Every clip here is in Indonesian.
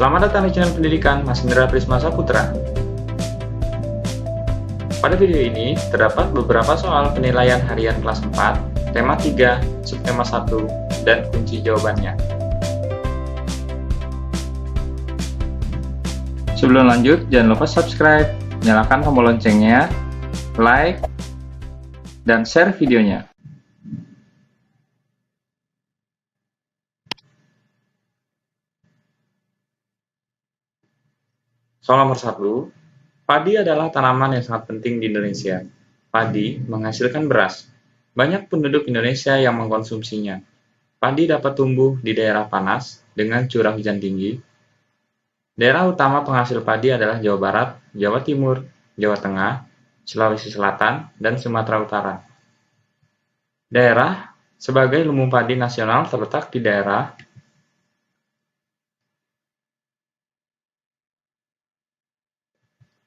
Selamat datang di channel pendidikan Mas Indra Prisma Saputra. Pada video ini, terdapat beberapa soal penilaian harian kelas 4, tema 3, subtema 1, dan kunci jawabannya. Sebelum lanjut, jangan lupa subscribe, nyalakan tombol loncengnya, like, dan share videonya. Soal nomor 1, padi adalah tanaman yang sangat penting di Indonesia. Padi menghasilkan beras. Banyak penduduk Indonesia yang mengkonsumsinya. Padi dapat tumbuh di daerah panas dengan curah hujan tinggi. Daerah utama penghasil padi adalah Jawa Barat, Jawa Timur, Jawa Tengah, Sulawesi Selatan, dan Sumatera Utara. Daerah sebagai lumbung padi nasional terletak di daerah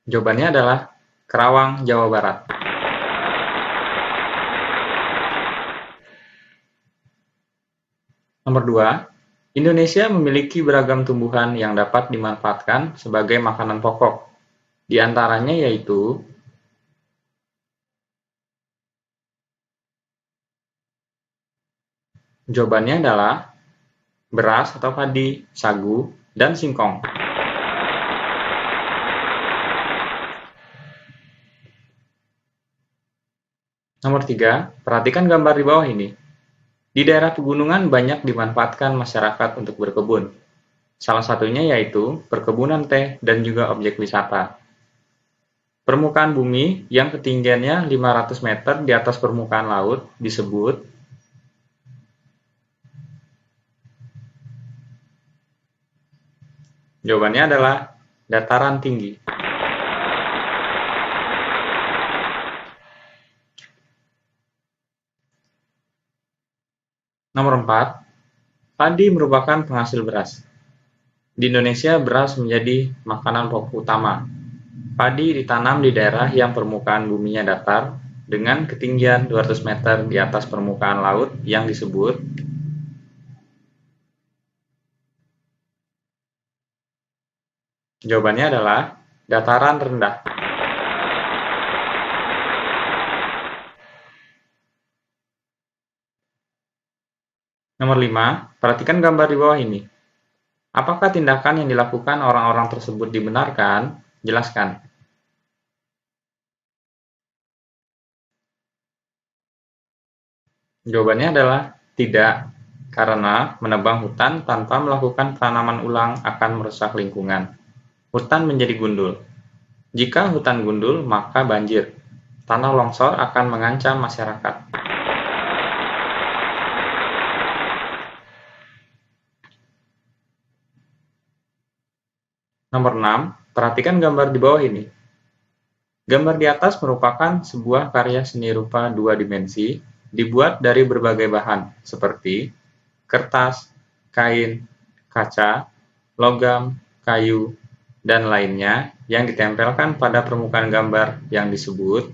Jawabannya adalah Kerawang, Jawa Barat. Nomor 2, Indonesia memiliki beragam tumbuhan yang dapat dimanfaatkan sebagai makanan pokok. Di antaranya yaitu jawabannya adalah beras atau padi, sagu, dan singkong. Nomor 3, perhatikan gambar di bawah ini. Di daerah pegunungan banyak dimanfaatkan masyarakat untuk berkebun. Salah satunya yaitu perkebunan teh dan juga objek wisata. Permukaan bumi yang ketinggiannya 500 meter di atas permukaan laut disebut jawabannya adalah dataran tinggi. Nomor 4, padi merupakan penghasil beras. Di Indonesia, beras menjadi makanan pokok utama. Padi ditanam di daerah yang permukaan buminya datar dengan ketinggian 200 meter di atas permukaan laut yang disebut jawabannya adalah dataran rendah. Nomor 5, perhatikan gambar di bawah ini. Apakah tindakan yang dilakukan orang-orang tersebut dibenarkan? Jelaskan. Jawabannya adalah tidak, karena menebang hutan tanpa melakukan penanaman ulang akan merusak lingkungan. Hutan menjadi gundul. Jika hutan gundul, maka banjir. Tanah longsor akan mengancam masyarakat. Nomor 6, perhatikan gambar di bawah ini. Gambar di atas merupakan sebuah karya seni rupa dua dimensi, dibuat dari berbagai bahan, seperti kertas, kain, kaca, logam, kayu, dan lainnya yang ditempelkan pada permukaan gambar yang disebut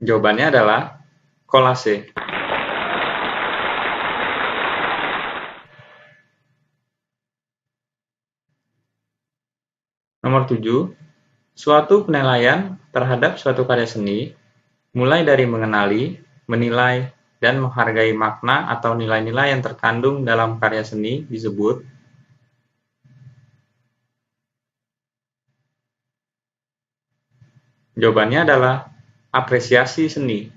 jawabannya adalah kolase. Nomor 7, suatu penilaian terhadap suatu karya seni, mulai dari mengenali, menilai, dan menghargai makna atau nilai-nilai yang terkandung dalam karya seni disebut jawabannya adalah apresiasi seni.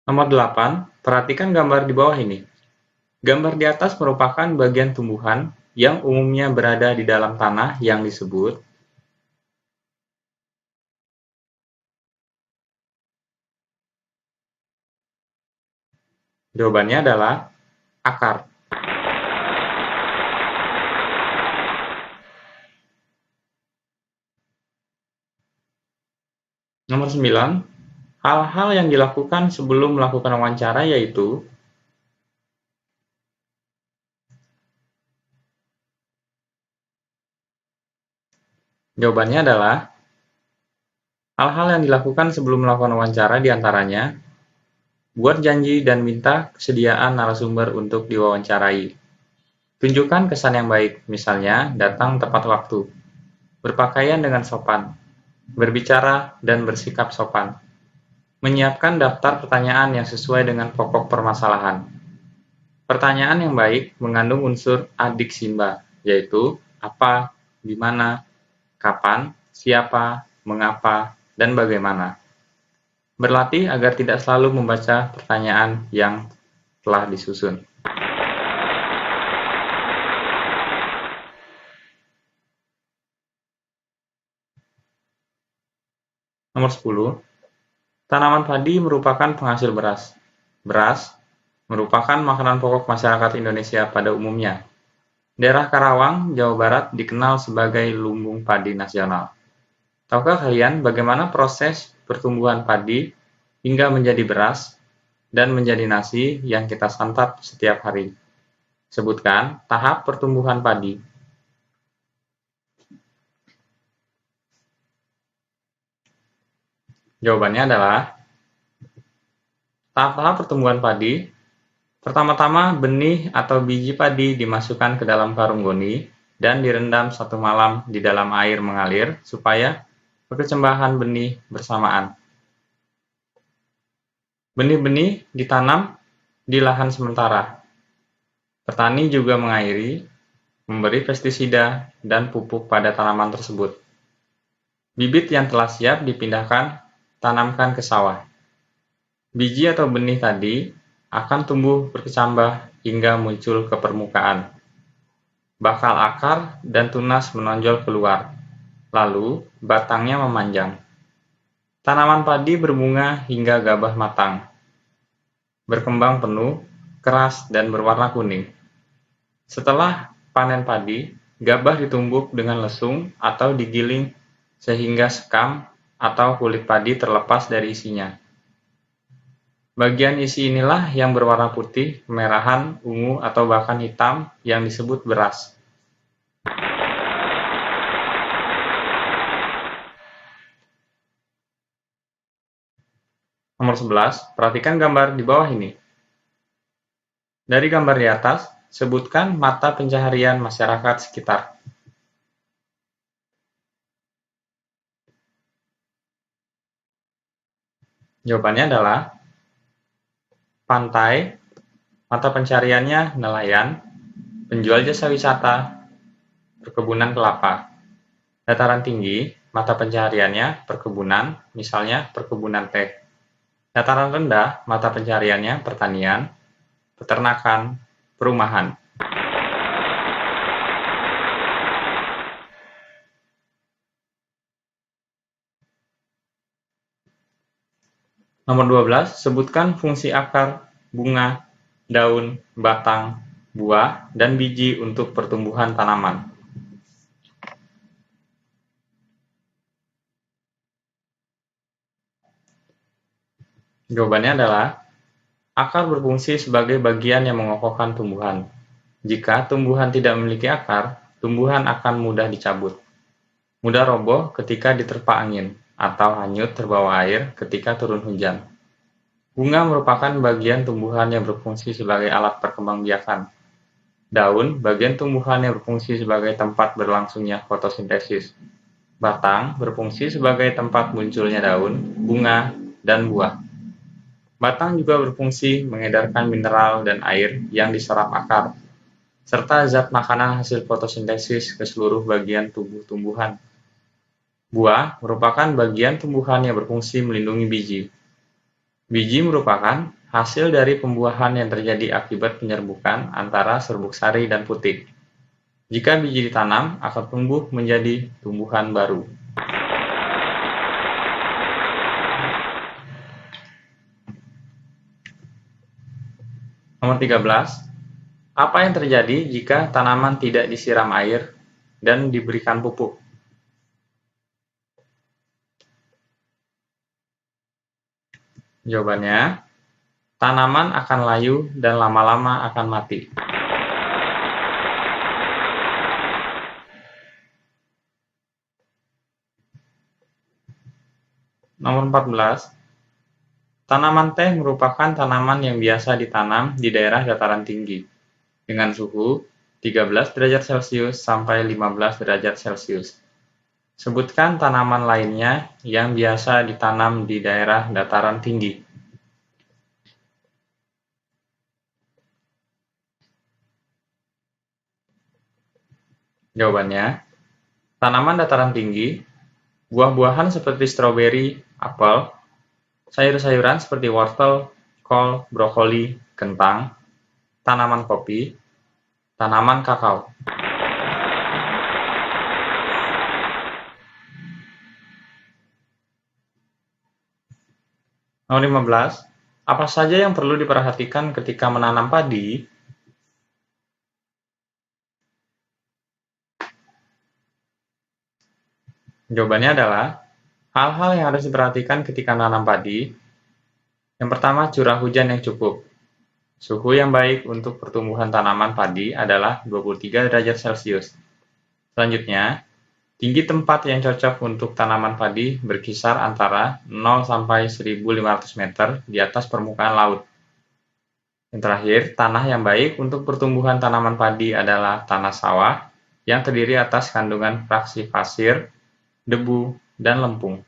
Nomor 8, perhatikan gambar di bawah ini. Gambar di atas merupakan bagian tumbuhan yang umumnya berada di dalam tanah yang disebut jawabannya adalah akar. Nomor 9, hal-hal yang dilakukan sebelum melakukan wawancara yaitu Jawabannya adalah hal-hal yang dilakukan sebelum melakukan wawancara diantaranya buat janji dan minta kesediaan narasumber untuk diwawancarai. Tunjukkan kesan yang baik, misalnya datang tepat waktu, berpakaian dengan sopan, berbicara dan bersikap sopan, menyiapkan daftar pertanyaan yang sesuai dengan pokok permasalahan. Pertanyaan yang baik mengandung unsur adik simba, yaitu apa, di mana, kapan, siapa, mengapa, dan bagaimana. Berlatih agar tidak selalu membaca pertanyaan yang telah disusun. Nomor 10. Tanaman padi merupakan penghasil beras. Beras merupakan makanan pokok masyarakat Indonesia pada umumnya. Daerah Karawang, Jawa Barat dikenal sebagai lumbung padi nasional. Tahukah kalian bagaimana proses pertumbuhan padi hingga menjadi beras dan menjadi nasi yang kita santap setiap hari? Sebutkan tahap pertumbuhan padi. Jawabannya adalah tahap-tahap pertumbuhan padi. Pertama-tama, benih atau biji padi dimasukkan ke dalam karung goni dan direndam 1 malam di dalam air mengalir supaya perkecambahan benih bersamaan. Benih-benih ditanam di lahan sementara. Petani juga mengairi, memberi pestisida dan pupuk pada tanaman tersebut. Bibit yang telah siap dipindahkan, tanamkan ke sawah. Biji atau benih tadi akan tumbuh berkecambah hingga muncul ke permukaan. Bakal akar dan tunas menonjol keluar, lalu batangnya memanjang. Tanaman padi berbunga hingga gabah matang. Berkembang penuh, keras, dan berwarna kuning. Setelah panen padi, gabah ditumbuk dengan lesung atau digiling sehingga sekam atau kulit padi terlepas dari isinya. Bagian isi inilah yang berwarna putih, kemerahan, ungu, atau bahkan hitam yang disebut beras. Nomor 11, perhatikan gambar di bawah ini. Dari gambar di atas, sebutkan mata pencaharian masyarakat sekitar. Jawabannya adalah pantai, mata pencariannya nelayan, penjual jasa wisata, perkebunan kelapa. Dataran tinggi, mata pencahariannya perkebunan, misalnya perkebunan teh. Dataran rendah, mata pencahariannya pertanian, peternakan, perumahan. Nomor 12, sebutkan fungsi akar, bunga, daun, batang, buah, dan biji untuk pertumbuhan tanaman. Jawabannya adalah akar berfungsi sebagai bagian yang mengokohkan tumbuhan. Jika tumbuhan tidak memiliki akar, tumbuhan akan mudah dicabut, mudah roboh ketika diterpa angin, atau hanyut terbawa air ketika turun hujan. Bunga merupakan bagian tumbuhan yang berfungsi sebagai alat perkembangbiakan. Daun, bagian tumbuhan yang berfungsi sebagai tempat berlangsungnya fotosintesis. Batang berfungsi sebagai tempat munculnya daun, bunga, dan buah. Batang juga berfungsi mengedarkan mineral dan air yang diserap akar, serta zat makanan hasil fotosintesis ke seluruh bagian tubuh tumbuhan. Buah merupakan bagian tumbuhan yang berfungsi melindungi biji. Biji merupakan hasil dari pembuahan yang terjadi akibat penyerbukan antara serbuk sari dan putik. Jika biji ditanam, akan tumbuh menjadi tumbuhan baru. Nomor 13. Apa yang terjadi jika tanaman tidak disiram air dan diberikan pupuk? Jawabannya, tanaman akan layu dan lama-lama akan mati. Nomor 14. Tanaman teh merupakan tanaman yang biasa ditanam di daerah dataran tinggi dengan suhu 13 derajat Celcius sampai 15 derajat Celcius. Sebutkan tanaman lainnya yang biasa ditanam di daerah dataran tinggi. Jawabannya, tanaman dataran tinggi, buah-buahan seperti stroberi, apel, sayur-sayuran seperti wortel, kol, brokoli, kentang, tanaman kopi, tanaman kakao. Nomor 15. Apa saja yang perlu diperhatikan ketika menanam padi? Jawabannya adalah hal-hal yang harus diperhatikan ketika menanam padi. Yang pertama, curah hujan yang cukup. Suhu yang baik untuk pertumbuhan tanaman padi adalah 23 derajat Celcius. Selanjutnya, tinggi tempat yang cocok untuk tanaman padi berkisar antara 0 sampai 1.500 meter di atas permukaan laut. Yang terakhir, tanah yang baik untuk pertumbuhan tanaman padi adalah tanah sawah yang terdiri atas kandungan fraksi pasir, debu, dan lempung.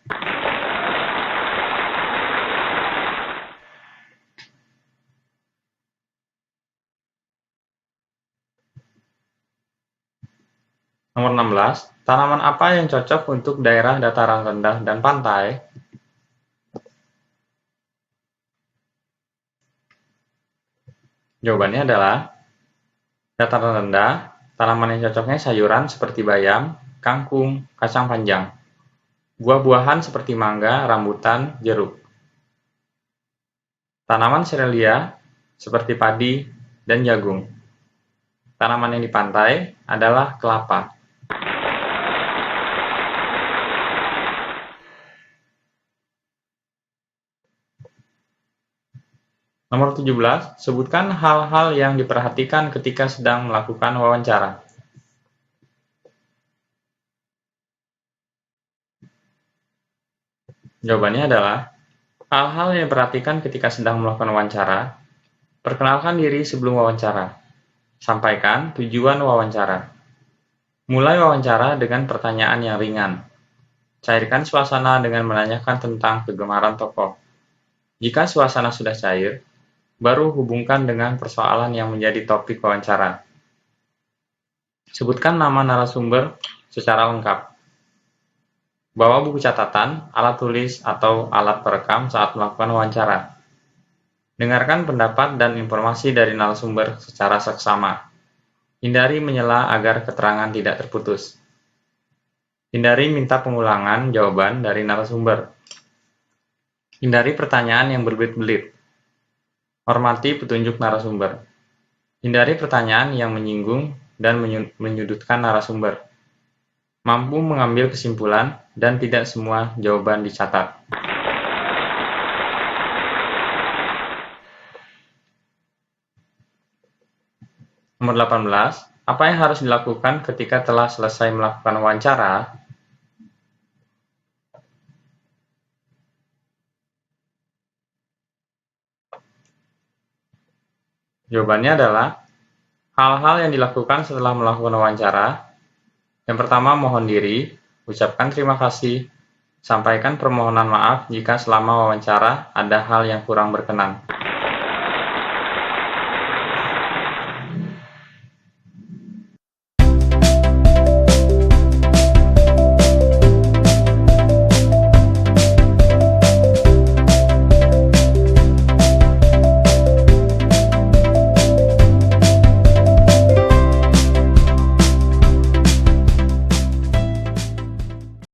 Nomor 16. Tanaman apa yang cocok untuk daerah dataran rendah dan pantai? Jawabannya adalah dataran rendah, tanaman yang cocoknya sayuran seperti bayam, kangkung, kacang panjang. Buah-buahan seperti mangga, rambutan, jeruk. Tanaman serelia seperti padi dan jagung. Tanaman yang di pantai adalah kelapa. Nomor 17. Sebutkan hal-hal yang diperhatikan ketika sedang melakukan wawancara. Jawabannya adalah hal-hal yang diperhatikan ketika sedang melakukan wawancara. Perkenalkan diri sebelum wawancara. Sampaikan tujuan wawancara. Mulai wawancara dengan pertanyaan yang ringan. Cairkan suasana dengan menanyakan tentang kegemaran tokoh. Jika suasana sudah cair, baru hubungkan dengan persoalan yang menjadi topik wawancara. Sebutkan nama narasumber secara lengkap. Bawa buku catatan, alat tulis, atau alat perekam saat melakukan wawancara. Dengarkan pendapat dan informasi dari narasumber secara seksama. Hindari menyela agar keterangan tidak terputus. Hindari minta pengulangan jawaban dari narasumber. Hindari pertanyaan yang berbelit-belit. Hormati petunjuk narasumber. Hindari pertanyaan yang menyinggung dan menyudutkan narasumber. Mampu mengambil kesimpulan dan tidak semua jawaban dicatat. Nomor 18. Apa yang harus dilakukan ketika telah selesai melakukan wawancara? Jawabannya adalah hal-hal yang dilakukan setelah melakukan wawancara. Yang pertama, mohon diri, ucapkan terima kasih, sampaikan permohonan maaf jika selama wawancara ada hal yang kurang berkenan.